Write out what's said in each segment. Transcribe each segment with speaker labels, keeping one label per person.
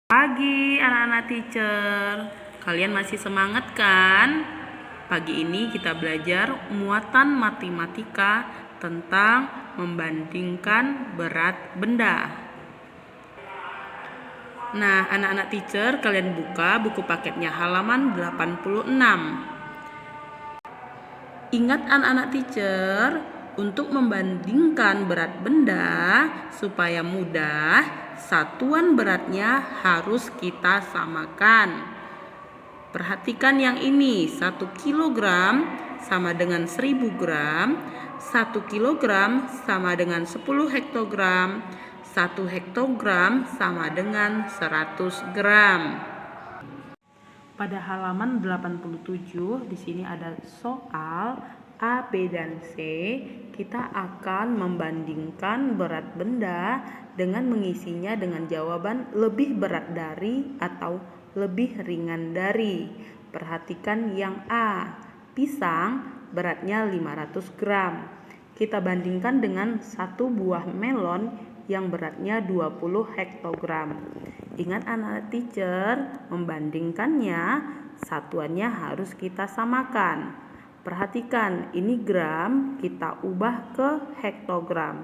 Speaker 1: Pagi anak-anak teacher, kalian masih semangat kan? Pagi ini kita belajar muatan matematika tentang membandingkan berat benda. Nah, anak-anak teacher, kalian buka buku paketnya halaman 86. Ingat anak-anak teacher, untuk membandingkan berat benda supaya mudah, satuan beratnya harus kita samakan. Perhatikan yang ini, 1 kilogram sama dengan 1000 gram, 1 kilogram sama dengan 10 hektogram, 1 hektogram sama dengan 100 gram. Pada halaman 87 di sini ada soal A, B, dan C. Kita akan membandingkan berat benda dengan mengisinya dengan jawaban lebih berat dari atau lebih ringan dari. Perhatikan yang A. Pisang beratnya 500 gram. Kita bandingkan dengan satu buah melon yang beratnya 20 hektogram. Ingat anak teacher, membandingkannya satuannya harus kita samakan. Perhatikan, ini gram kita ubah ke hektogram.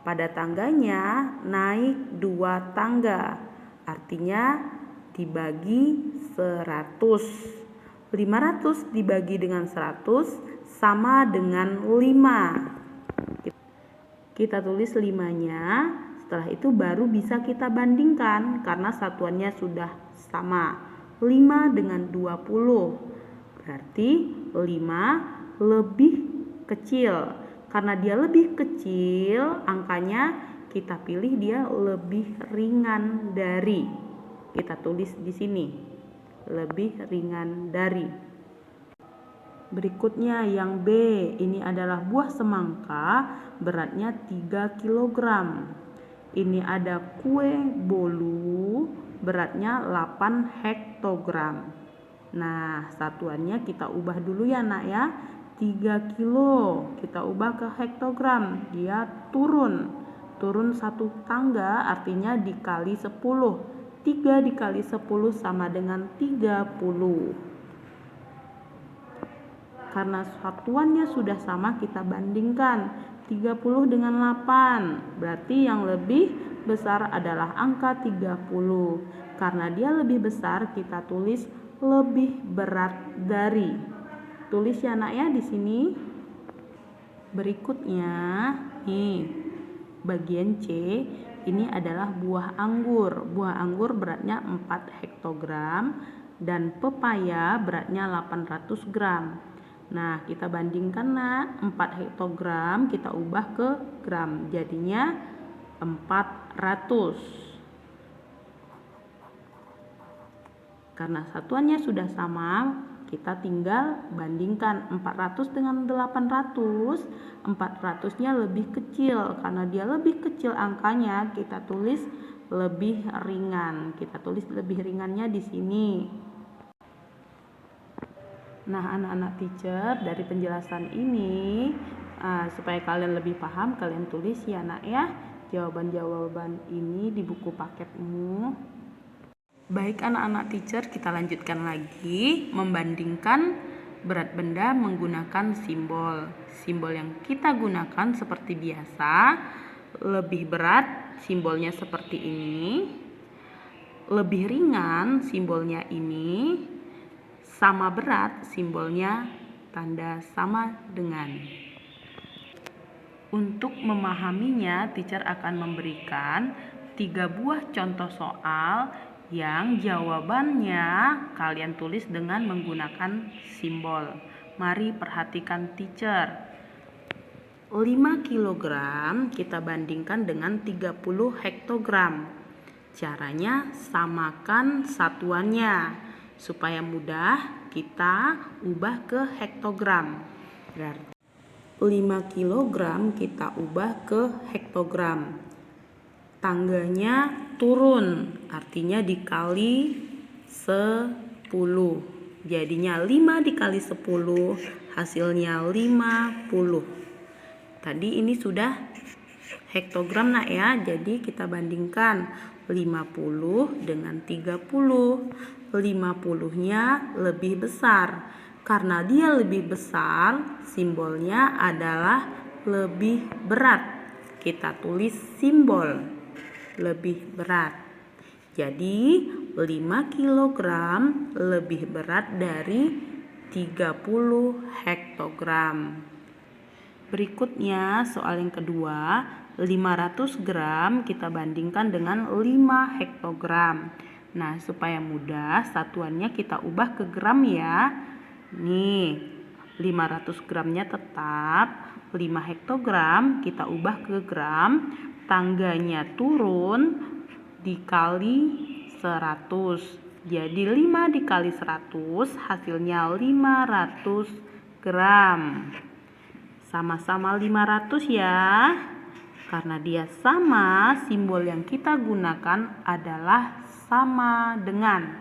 Speaker 1: Pada tangganya naik 2 tangga, artinya dibagi 100. 500 dibagi dengan 100 sama dengan 5. Kita tulis 5-nya, setelah itu baru bisa kita bandingkan karena satuannya sudah sama. 5 dengan 20. Berarti 5 lebih kecil. Karena dia lebih kecil, angkanya kita pilih dia lebih ringan dari. Kita tulis di sini, lebih ringan dari. Berikutnya yang B, ini adalah buah semangka, beratnya 3 kilogram. Ini ada kue bolu, beratnya 8 hektogram. Nah, satuannya kita ubah dulu ya nak ya. 3 kilo kita ubah ke hektogram. Dia turun 1 tangga, artinya dikali 10. 3 dikali 10 sama dengan 30. Karena satuannya sudah sama, kita bandingkan 30 dengan 8. Berarti yang lebih besar adalah angka 30. Karena dia lebih besar, kita tulis lebih berat dari. Tulis ya nak ya di sini. Berikutnya nih, bagian C, ini adalah buah anggur. Buah anggur beratnya 4 hektogram dan pepaya beratnya 800 gram. Nah, kita bandingkan nak, 4 hektogram kita ubah ke gram, jadinya 400. Karena satuannya sudah sama, kita tinggal bandingkan 400 dengan 800. 400-nya lebih kecil. Karena dia lebih kecil angkanya, kita tulis lebih ringan. Kita tulis lebih ringannya di sini. Nah, anak-anak teacher, dari penjelasan ini, supaya kalian lebih paham, kalian tulis ya nak ya, jawaban-jawaban ini di buku paketmu. Baik anak-anak teacher, kita lanjutkan lagi membandingkan berat benda menggunakan simbol. Simbol yang kita gunakan seperti biasa, lebih berat simbolnya seperti ini, lebih ringan simbolnya ini, sama berat simbolnya tanda sama dengan. Untuk memahaminya, teacher akan memberikan 3 buah contoh soal yang jawabannya kalian tulis dengan menggunakan simbol. Mari perhatikan teacher. 5 kilogram kita bandingkan dengan 30 hektogram. Caranya samakan satuannya. Supaya mudah kita ubah ke hektogram. Berarti 5 kilogram kita ubah ke hektogram. Tangganya turun, artinya dikali 10. Jadinya 5 dikali 10, hasilnya 50. Tadi ini sudah hektogram nak ya. Jadi kita bandingkan 50 dengan 30. 50-nya lebih besar. Karena dia lebih besar, simbolnya adalah lebih berat. Kita tulis simbol lebih berat. Jadi 5 kg lebih berat dari 30 hektogram. Berikutnya soal yang kedua, 500 gram kita bandingkan dengan 5 hektogram. Nah, supaya mudah satuannya kita ubah ke gram ya. Nih, 500 gramnya tetap, 5 hektogram kita ubah ke gram, tangganya turun dikali 100. Jadi 5 dikali 100 hasilnya 500 gram. Sama-sama 500 ya. Karena dia sama, simbol yang kita gunakan adalah sama dengan.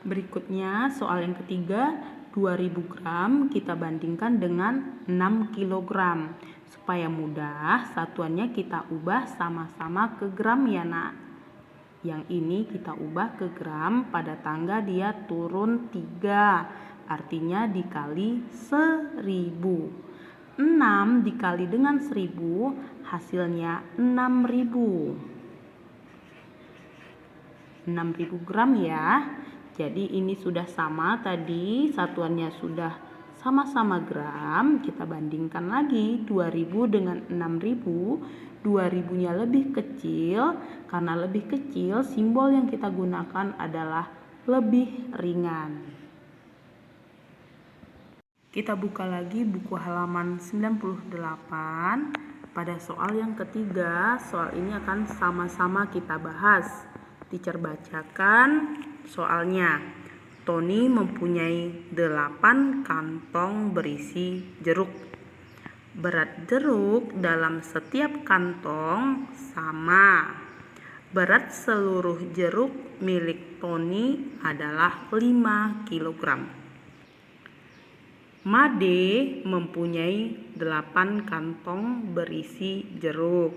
Speaker 1: Berikutnya soal yang ketiga, 2000 gram kita bandingkan dengan 6 kg. Supaya mudah, satuannya kita ubah sama-sama ke gram ya nak. Yang ini kita ubah ke gram, pada tangga dia turun 3, artinya dikali 1000. 6 dikali dengan 1000 hasilnya 6000. 6000 gram ya. Jadi ini sudah sama tadi, satuannya sudah sama-sama gram. Kita bandingkan lagi 2000 dengan 6000. 2000-nya lebih kecil. Karena lebih kecil, simbol yang kita gunakan adalah lebih ringan. Kita buka lagi buku halaman 98. Pada soal yang ketiga, soal ini akan sama-sama kita bahas. Teacher bacakan soalnya. Tony mempunyai 8 kantong berisi jeruk. Berat jeruk dalam setiap kantong sama. Berat seluruh jeruk milik Tony adalah 5 kg. Made mempunyai 8 kantong berisi jeruk.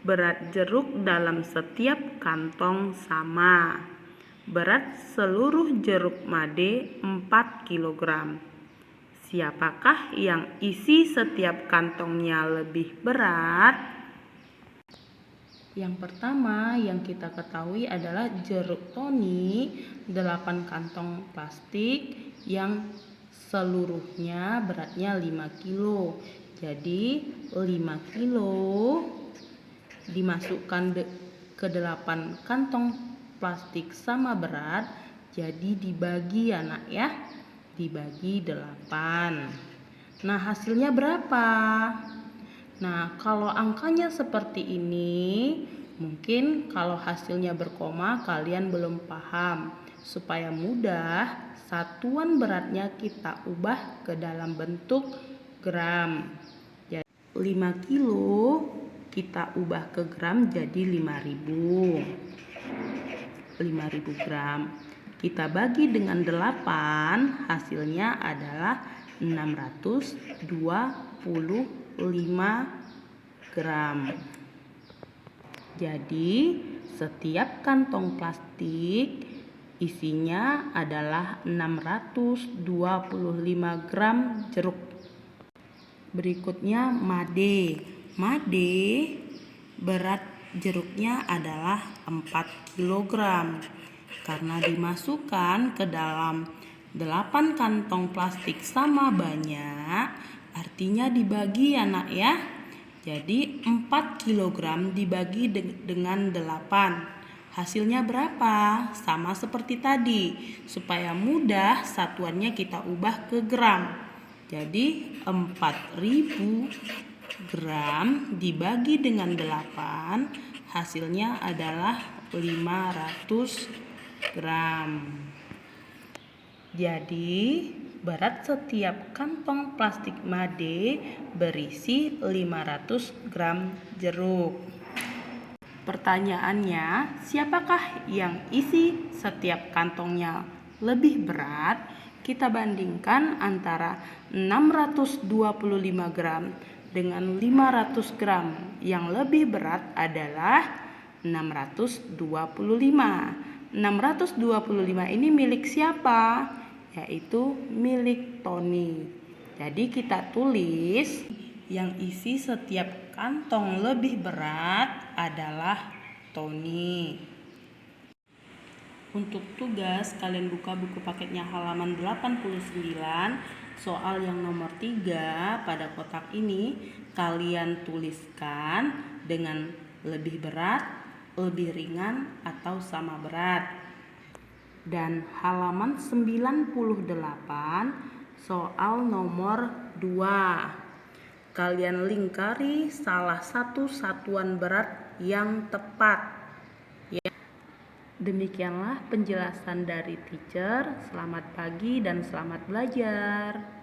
Speaker 1: Berat jeruk dalam setiap kantong sama. Berat seluruh jeruk Made 4 kg. Siapakah yang isi setiap kantongnya lebih berat? Yang pertama yang kita ketahui adalah jeruk Tony 8 kantong plastik yang seluruhnya beratnya 5 kilo. Jadi 5 kilo dimasukkan ke 8 kantong plastik sama berat, jadi dibagi ya nak ya. Dibagi 8. Nah, hasilnya berapa? Nah, kalau angkanya seperti ini, mungkin kalau hasilnya berkoma kalian belum paham. Supaya mudah, satuan beratnya kita ubah ke dalam bentuk gram. Jadi 5 kilo kita ubah ke gram jadi 5000. 5000 gram. Kita bagi dengan 8, hasilnya adalah 625 gram. Jadi, setiap kantong plastik isinya adalah 625 gram jeruk. Berikutnya made. Made berat jeruknya adalah 4 kg. Karena dimasukkan ke dalam 8 kantong plastik sama banyak, artinya dibagi ya nak ya. Jadi 4 kg dibagi dengan 8. Hasilnya berapa? Sama seperti tadi. Supaya mudah, satuannya kita ubah ke gram. Jadi 4000 gram dibagi dengan 8, hasilnya adalah 500 gram. Jadi berat setiap kantong plastik Made berisi 500 gram jeruk. Pertanyaannya, siapakah yang isi setiap kantongnya lebih berat? Kita bandingkan antara 625 gram dengan 500 gram. Yang lebih berat adalah 625. 625 ini milik siapa? Yaitu milik Tony. Jadi kita tulis yang isi setiap kantong lebih berat adalah Tony. Untuk tugas, kalian buka buku paketnya halaman 89, soal yang nomor 3 pada kotak ini kalian tuliskan dengan lebih berat, lebih ringan, atau sama berat. Dan halaman 98 soal nomor 2. Kalian lingkari salah satu satuan berat yang tepat. Demikianlah penjelasan dari teacher. Selamat pagi dan selamat belajar.